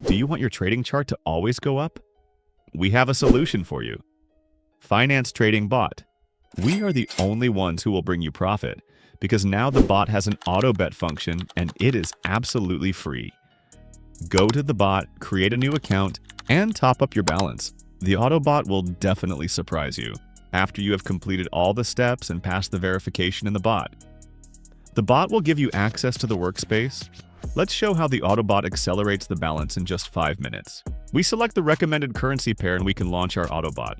Do you want your trading chart to always go up? We have a solution for you. Finance Trading Bot. We are the only ones who will bring you profit because now the bot has an auto bet function and it is absolutely free. Go to the bot, create a new account, and top up your balance. The Autobot will definitely surprise you after you have completed all the steps and passed the verification in the bot. The bot will give you access to the workspace. Let's show how the Autobot accelerates the balance in just 5 minutes. We select the recommended currency pair and we can launch our Autobot.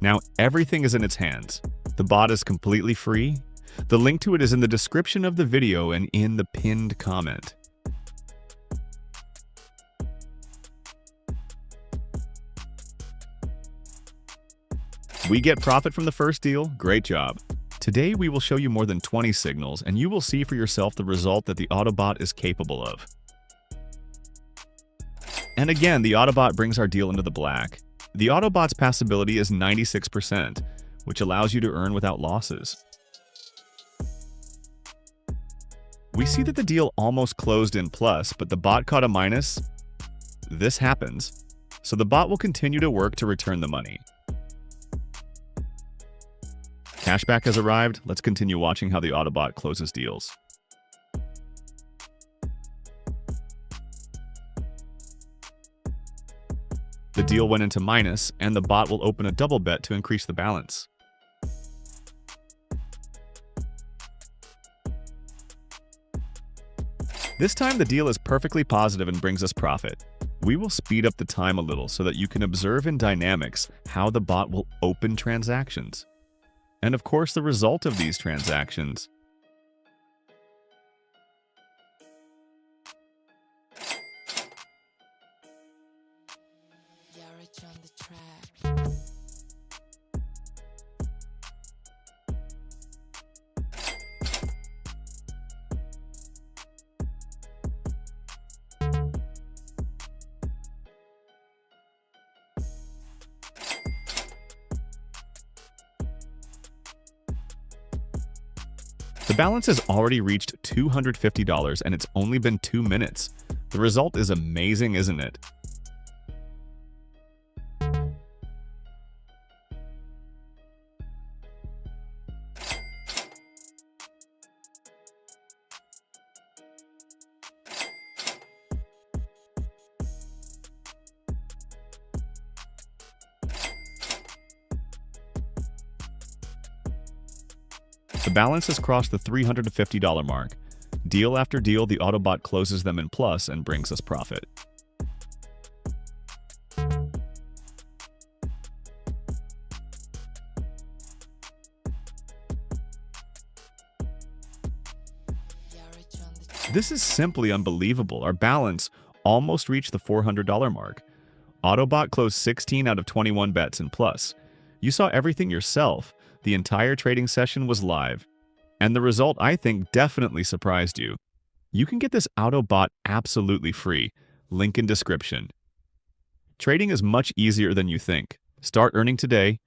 Now everything is in its hands. The bot is completely free. The link to it is in the description of the video and in the pinned comment. We get profit from the first deal. Great job. Today we will show you more than 20 signals and you will see for yourself the result that the Autobot is capable of. And again, the Autobot brings our deal into the black. The Autobot's passability is 96%, which allows you to earn without losses. We see that the deal almost closed in plus, but the bot caught a minus. This happens, so the bot will continue to work to return the money. Cashback has arrived. Let's continue watching how the Autobot closes deals. The deal went into minus, and the bot will open a double bet to increase the balance. This time the deal is perfectly positive and brings us profit. We will speed up the time a little so that you can observe in dynamics how the bot will open transactions. And of course, the result of these transactions. The balance has already reached $250 and it's only been 2 minutes. The result is amazing, isn't it? The balance has crossed the $350 mark. Deal after deal, the Autobot closes them in plus and brings us profit. This is simply unbelievable. Our balance almost reached the $400 mark. Autobot closed 16 out of 21 bets in plus. You saw everything yourself. The entire trading session was live. And the result, I think, definitely surprised you. You can get this Autobot absolutely free. Link in description. Trading is much easier than you think. Start earning today.